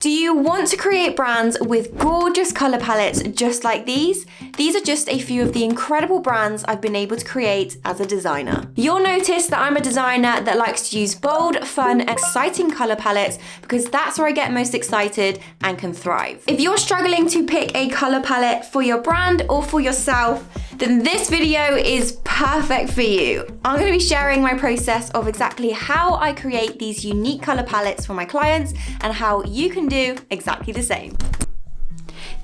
Do you want to create brands with gorgeous color palettes just like these? These are just a few of the incredible brands I've been able to create as a designer. You'll notice that I'm a designer that likes to use bold, fun, exciting color palettes because that's where I get most excited and can thrive. If you're struggling to pick a color palette for your brand or for yourself, then this video is perfect for you. I'm going to be sharing my process of exactly how I create these unique color palettes for my clients and how you can do exactly the same.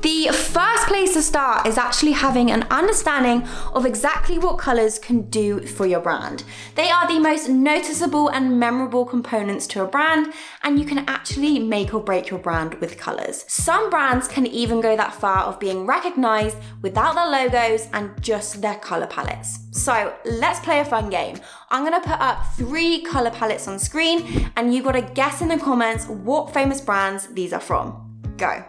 The first place to start is actually having an understanding of exactly what colors can do for your brand. They are the most noticeable and memorable components to a brand, and you can actually make or break your brand with colors. Some brands can even go that far of being recognized without their logos and just their color palettes. So let's play a fun game. I'm gonna put up 3 color palettes on screen, and you gotta guess in the comments what famous brands these are from. Go.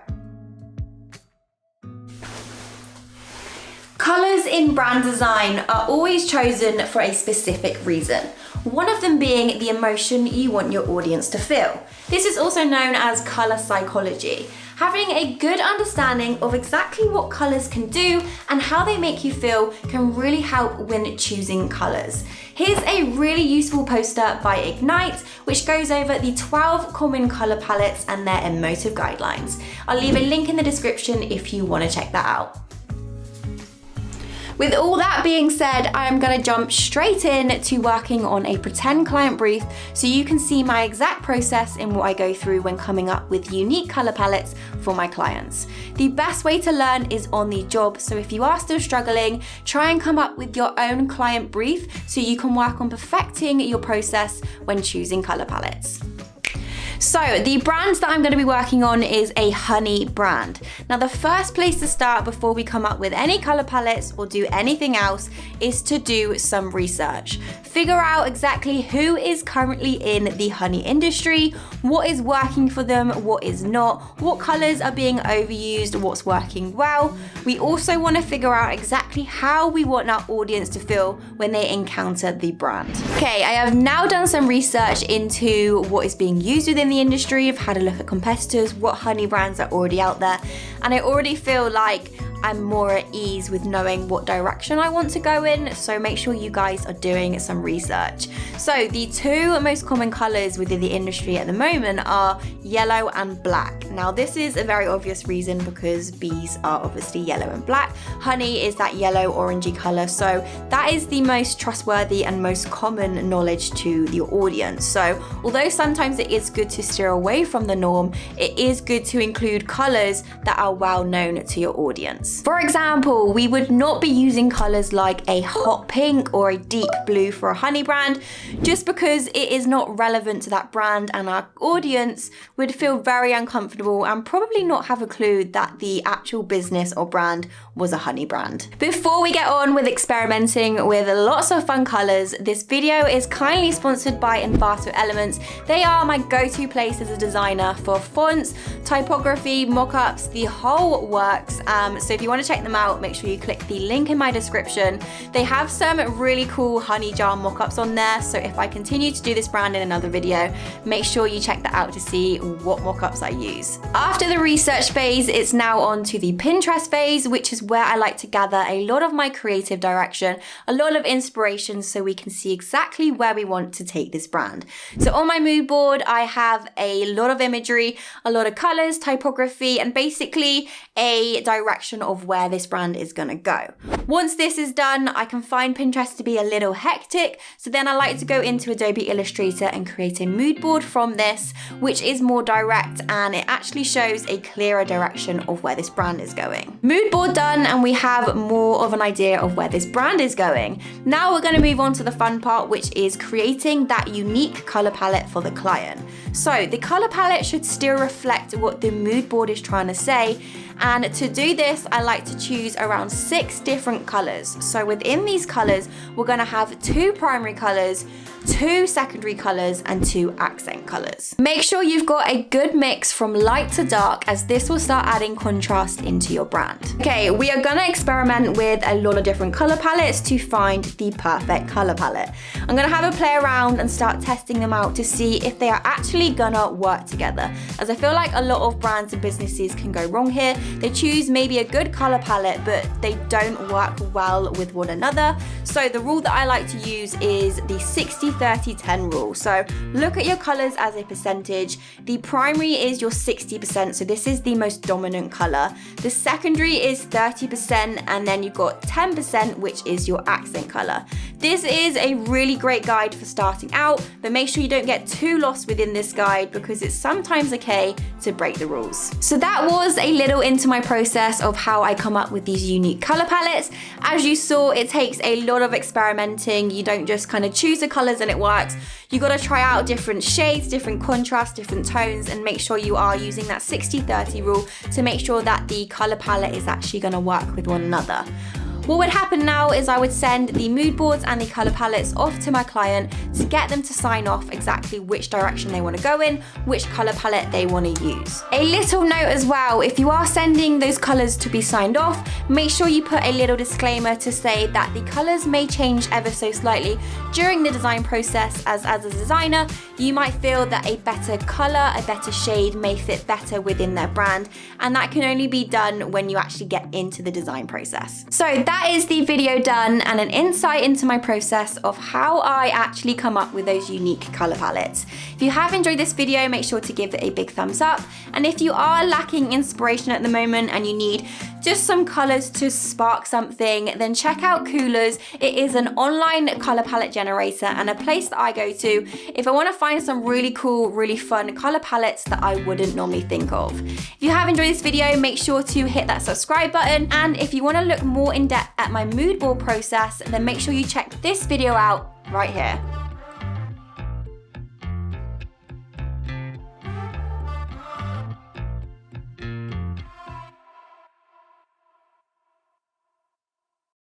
Colors in brand design are always chosen for a specific reason. One of them being the emotion you want your audience to feel. This is also known as color psychology. Having a good understanding of exactly what colors can do and how they make you feel can really help when choosing colors. Here's a really useful poster by Ignite, which goes over the 12 common color palettes and their emotive guidelines. I'll leave a link in the description if you want to check that out. With all that being said, I am gonna jump straight in to working on a pretend client brief so you can see my exact process in what I go through when coming up with unique color palettes for my clients. The best way to learn is on the job, so if you are still struggling, try and come up with your own client brief so you can work on perfecting your process when choosing color palettes. So the brand that I'm going to be working on is a honey brand. Now the first place to start before we come up with any color palettes or do anything else is to do some research. Figure out exactly who is currently in the honey industry, what is working for them, what is not, what colors are being overused, what's working well. We also want to figure out exactly how we want our audience to feel when they encounter the brand. Okay, I have now done some research into what is being used within the industry. I've had a look at competitors, what honey brands are already out there, and I already feel like I'm more at ease with knowing what direction I want to go in, so make sure you guys are doing some research. So the 2 most common colors within the industry at the moment are yellow and black. Now this is a very obvious reason because bees are obviously yellow and black. Honey is that yellow orangey color, so that is the most trustworthy and most common knowledge to the audience. So although sometimes it is good to steer away from the norm, it is good to include colors that are well known to your audience. For example, we would not be using colors like a hot pink or a deep blue for a honey brand just because it is not relevant to that brand, and our audience would feel very uncomfortable and probably not have a clue that the actual business or brand was a honey brand. Before we get on with experimenting with lots of fun colors, this video is kindly sponsored by Envato Elements. They are my go-to place as a designer for fonts, typography, mock-ups, the whole works. So if you want to check them out, make sure you click the link in my description. They have some really cool honey jar mock-ups on there, so if I continue to do this brand in another video, make sure you check that out to see what mock-ups I use. After the research phase, it's now on to the Pinterest phase, which is where I like to gather a lot of my creative direction, a lot of inspiration, so we can see exactly where we want to take this brand. So on my mood board, I have a lot of imagery, a lot of colors, typography, and basically a direction of where this brand is gonna go. Once this is done, I can find Pinterest to be a little hectic, so then I like to go into Adobe Illustrator and create a mood board from this, which is more direct and it actually shows a clearer direction of where this brand is going. Mood board done, and we have more of an idea of where this brand is going. Now we're gonna move on to the fun part, which is creating that unique color palette for the client. So the color palette should still reflect what the mood board is trying to say, and to do this, I like to choose around 6 different colors. So within these colors, we're gonna have 2 primary colors, 2 secondary colors and 2 accent colors. Make sure you've got a good mix from light to dark, as this will start adding contrast into your brand. Okay, we are gonna experiment with a lot of different color palettes to find the perfect color palette. I'm gonna have a play around and start testing them out to see if they are actually gonna work together, as I feel like a lot of brands and businesses can go wrong here. They choose maybe a good color palette, but they don't work well with one another. So the rule that I like to use is the 60-30-10 rule. So look at your colors as a percentage. The primary is your 60%, so this is the most dominant color. The secondary is 30%, and then you've got 10%, which is your accent color. This is a really great guide for starting out, but make sure you don't get too lost within this guide, because it's sometimes okay to break the rules. So that was a little into my process of how I come up with these unique color palettes. As you saw, it takes a lot of experimenting. You don't just kind of choose the colors and it works. You got to try out different shades, different contrasts, different tones, and make sure you are using that 60-30 rule to make sure that the color palette is actually going to work with one another. What would happen now is I would send the mood boards and the color palettes off to my client to get them to sign off exactly which direction they want to go in, which color palette they want to use. A little note as well, if you are sending those colors to be signed off, make sure you put a little disclaimer to say that the colors may change ever so slightly during the design process, as a designer, you might feel that a better color, a better shade may fit better within their brand, and that can only be done when you actually get into the design process. So that is the video done, and an insight into my process of how I actually come up with those unique color palettes. If you have enjoyed this video, make sure to give it a big thumbs up, and if you are lacking inspiration at the moment and you need just some colors to spark something, then check out Coolers. It is an online color palette generator and a place that I go to if I want to find some really cool, really fun color palettes that I wouldn't normally think of. If you have enjoyed this video, make sure to hit that subscribe button, and if you want to look more in depth at my mood board process, then make sure you check this video out right here.